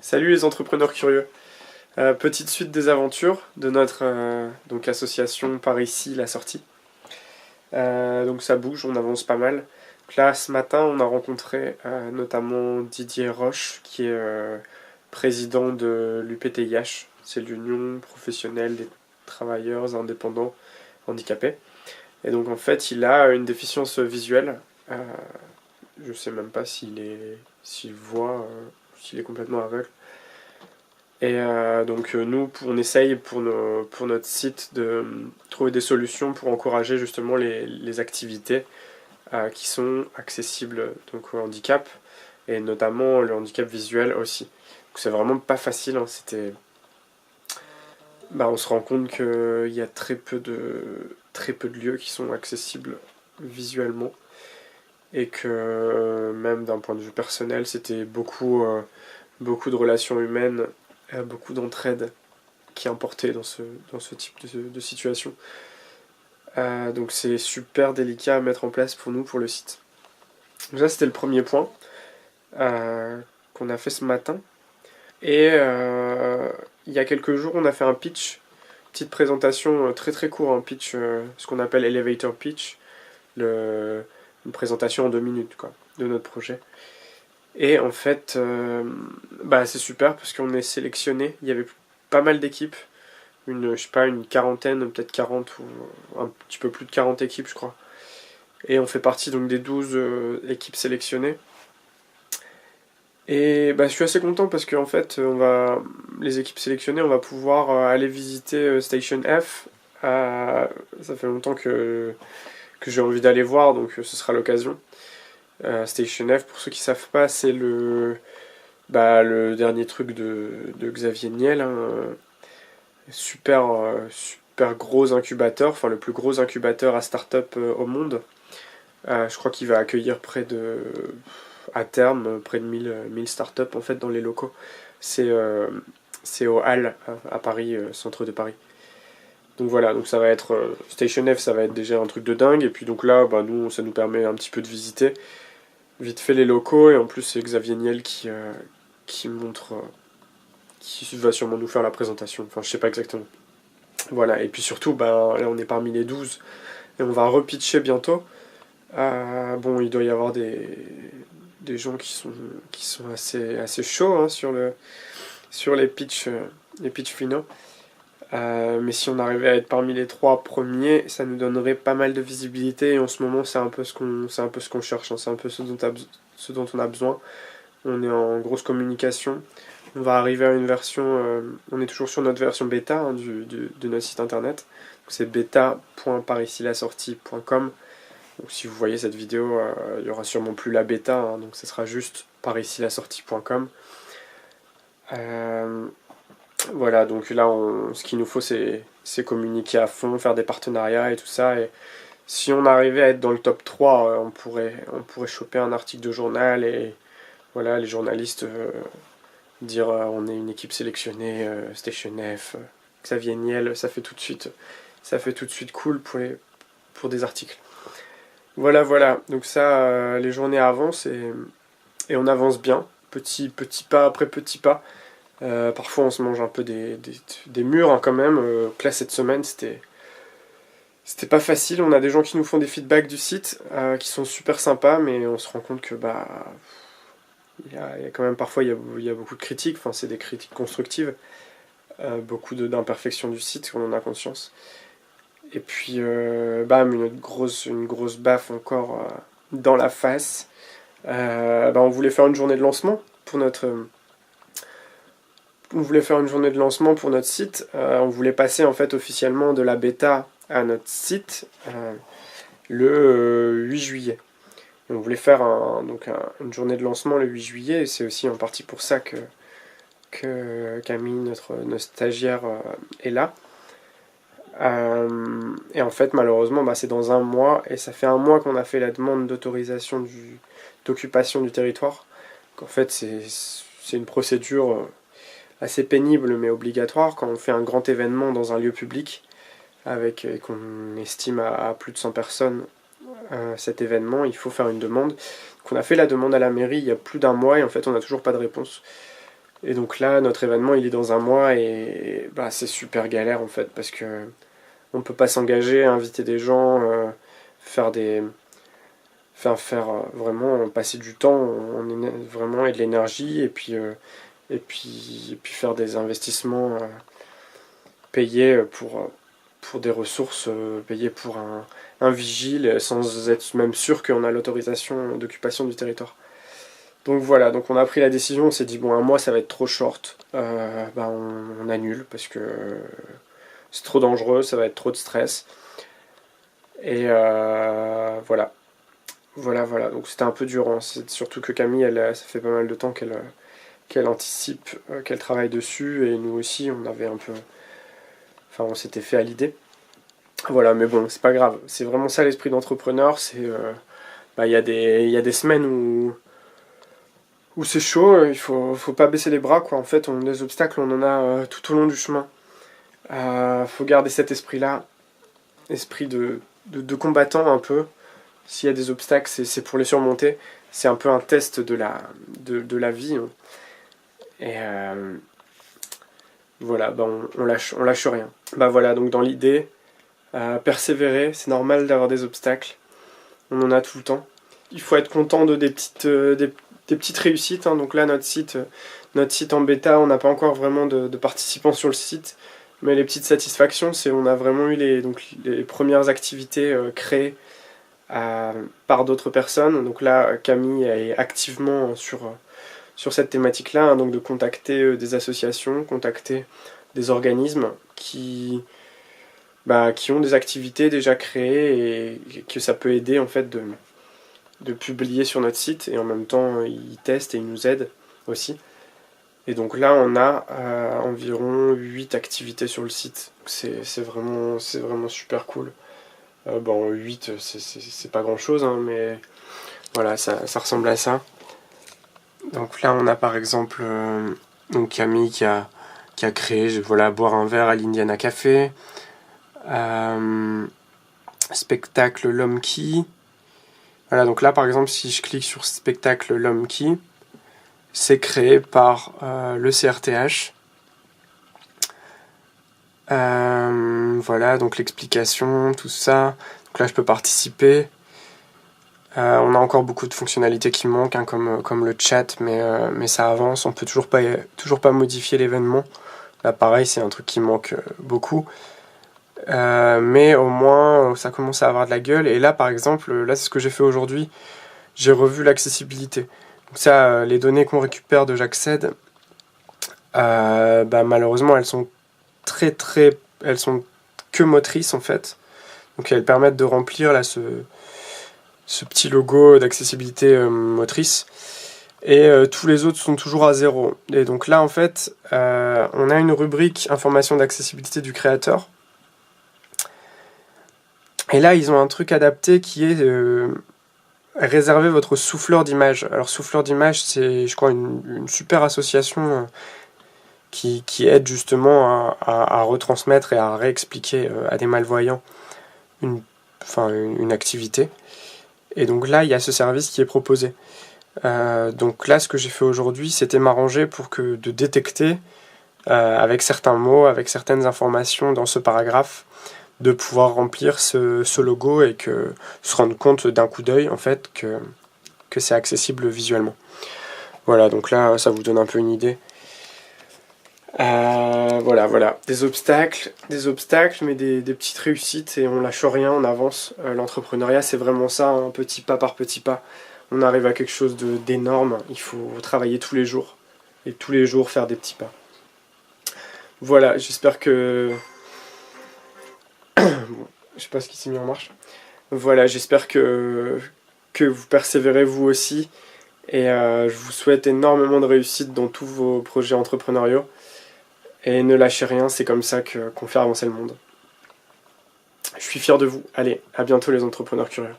Salut les entrepreneurs curieux. Petite suite des aventures de notre donc association par ici, la sortie. Donc ça bouge, on avance pas mal. Donc là, ce matin, on a rencontré notamment Didier Roche, qui est président de l'UPTIH. C'est l'Union professionnelle des travailleurs indépendants handicapés. Et donc en fait, il a une déficience visuelle. Euh, je sais même pas s'il voit, s'il est complètement aveugle. Et donc nous, on essaye pour notre site de trouver des solutions pour encourager justement les activités qui sont accessibles donc, au handicap, et notamment le handicap visuel aussi. Donc c'est vraiment pas facile, hein. On se rend compte qu'il y a très peu de lieux qui sont accessibles visuellement, et que même d'un point de vue personnel, c'était beaucoup de relations humaines, beaucoup d'entraide qui est importé dans ce type de situation. Donc c'est super délicat à mettre en place pour nous, pour le site. Donc ça, c'était le premier point qu'on a fait ce matin. Et il y a quelques jours, on a fait un pitch, petite présentation très très court, un pitch, ce qu'on appelle elevator pitch, une présentation en 2 minutes quoi, de notre projet. Et en fait, c'est super parce qu'on est sélectionné. Il y avait pas mal d'équipes, je sais pas, une quarantaine, peut-être 40 ou un petit peu plus de 40 équipes, je crois. Et on fait partie donc des 12 équipes sélectionnées. Et je suis assez content parce qu'en fait, les équipes sélectionnées, on va pouvoir aller visiter Station F. Ça fait longtemps que j'ai envie d'aller voir, donc ce sera l'occasion. Station F, pour ceux qui savent pas, c'est le dernier truc de Xavier Niel, hein. Super gros incubateur, enfin le plus gros incubateur à start-up au monde. Je crois qu'il va accueillir à terme, près de 1000 start-up en fait dans les locaux. C'est au Halles, à Paris, centre de Paris. Donc voilà, donc ça va être Station F, ça va être déjà un truc de dingue. Et puis donc là, nous, ça nous permet un petit peu de visiter vite fait les locaux. Et en plus, c'est Xavier Niel qui montre, qui va sûrement nous faire la présentation. Enfin, je sais pas exactement. Voilà, et puis surtout, là on est parmi les 12 et on va repitcher bientôt. Il doit y avoir des gens qui sont assez chauds hein, sur les pitchs finaux. Mais si on arrivait à être parmi les 3 premiers, ça nous donnerait pas mal de visibilité. Et en ce moment, c'est un peu ce qu'on cherche, hein. C'est un peu ce dont on a besoin. On est en grosse communication. On va arriver à une version, on est toujours sur notre version bêta hein, de notre site internet. C'est beta.paricilasortie.com. Donc si vous voyez cette vidéo, il n'y aura sûrement plus la bêta, hein, donc ce sera juste paricilasortie.com. Voilà, donc là, ce qu'il nous faut, c'est communiquer à fond, faire des partenariats et tout ça. Et si on arrivait à être dans le top 3, on pourrait choper un article de journal et voilà, les journalistes dire on est une équipe sélectionnée, Station F, Xavier Niel, ça fait tout de suite cool pour des articles. Voilà. Donc ça, les journées avancent et on avance bien, petit pas après petit pas. Parfois on se mange un peu des murs hein, quand même. Là cette semaine c'était pas facile. On a des gens qui nous font des feedbacks du site qui sont super sympas, mais on se rend compte que il y a quand même parfois il y a beaucoup de critiques. Enfin c'est des critiques constructives, beaucoup d'imperfections du site, on en a conscience. Et puis une grosse baffe encore dans la face. On voulait faire une journée de lancement pour notre site. On voulait passer en fait officiellement de la bêta à notre site le 8 juillet. Et on voulait faire une journée de lancement le 8 juillet, et c'est aussi en partie pour ça que Camille, notre stagiaire, est là. Et en fait, malheureusement, c'est dans un mois, et ça fait un mois qu'on a fait la demande d'autorisation d'occupation du territoire. Donc, en fait, c'est une procédure assez pénible mais obligatoire quand on fait un grand événement dans un lieu public et qu'on estime à plus de 100 personnes cet événement, il faut faire une demande. Donc on a fait la demande à la mairie il y a plus d'un mois et en fait on n'a toujours pas de réponse. Et donc là, notre événement, il est dans un mois et bah, c'est super galère en fait parce que on peut pas s'engager, inviter des gens, faire des, faire vraiment passer du temps, vraiment et de l'énergie et puis faire des investissements payés pour des ressources, payés pour un vigile sans être même sûr qu'on a l'autorisation d'occupation du territoire. Donc voilà, donc on a pris la décision, on s'est dit bon un mois ça va être trop short, bah on annule parce que c'est trop dangereux, ça va être trop de stress. Et voilà. Voilà. Donc c'était un peu dur, hein. C'est surtout que Camille, ça fait pas mal de temps qu'elle anticipe, qu'elle travaille dessus, et nous aussi on avait un peu. Enfin on s'était fait à l'idée. Voilà, mais bon, c'est pas grave. C'est vraiment ça l'esprit d'entrepreneur, c'est. Bah, il y a des semaines où c'est chaud, il faut pas baisser les bras, quoi. En fait, des obstacles, on en a tout au long du chemin. Faut garder cet esprit-là, esprit de combattant un peu. S'il y a des obstacles, c'est pour les surmonter. C'est un peu un test de la vie, hein. Et voilà, bah on lâche rien. Bah voilà, donc dans l'idée, persévérer, c'est normal d'avoir des obstacles. On en a tout le temps. Il faut être content des petites réussites, hein. Donc là, notre site en bêta, on n'a pas encore vraiment de participants sur le site. Mais les petites satisfactions, c'est on a vraiment eu les premières activités créées par d'autres personnes. Donc là, Camille est activement sur cette thématique-là, hein, donc de contacter des associations, contacter des organismes qui ont des activités déjà créées et que ça peut aider en fait de publier sur notre site, et en même temps ils testent et ils nous aident aussi. Et donc là on a environ 8 activités sur le site. C'est vraiment super cool. Bon 8 c'est pas grand chose, hein, mais voilà, ça ressemble à ça. Donc là on a par exemple donc Camille qui a créé boire un verre à l'Indiana Café. Spectacle L'Homme Qui. Voilà, donc là par exemple si je clique sur spectacle L'Homme Qui, c'est créé par le CRTH. Voilà, donc l'explication, tout ça. Donc là je peux participer. On a encore beaucoup de fonctionnalités qui manquent, hein, comme le chat, mais ça avance. On peut toujours pas modifier l'événement. Là pareil, c'est un truc qui manque beaucoup. Mais au moins ça commence à avoir de la gueule. Et là par exemple, là c'est ce que j'ai fait aujourd'hui, j'ai revu l'accessibilité. Donc ça, les données qu'on récupère de J'accède, malheureusement elles sont elles sont que motrices en fait. Donc elles permettent de remplir là ce petit logo d'accessibilité motrice. Et tous les autres sont toujours à 0. Et donc là en fait, on a une rubrique information d'accessibilité du créateur. Et là, ils ont un truc adapté qui est réserver votre souffleur d'image. Alors, souffleur d'image, c'est, je crois, une super association qui aide justement à retransmettre et à réexpliquer à des malvoyants une activité. Et donc là, il y a ce service qui est proposé. Donc là, ce que j'ai fait aujourd'hui, c'était m'arranger pour de détecter, avec certains mots, avec certaines informations dans ce paragraphe, de pouvoir remplir ce logo et se rendre compte d'un coup d'œil en fait que c'est accessible visuellement. Voilà, donc là ça vous donne un peu une idée. Voilà, des obstacles, mais des petites réussites, et on lâche rien, on avance. L'entrepreneuriat c'est vraiment ça, un petit pas par petit pas. On arrive à quelque chose d'énorme, il faut travailler tous les jours, et tous les jours faire des petits pas. Voilà, j'espère que... Bon, je sais pas ce qui s'est mis en marche. Voilà, j'espère que vous persévérez vous aussi. Et je vous souhaite énormément de réussite dans tous vos projets entrepreneuriaux. Et ne lâchez rien, c'est comme ça qu'on fait avancer le monde. Je suis fier de vous. Allez, à bientôt les entrepreneurs curieux.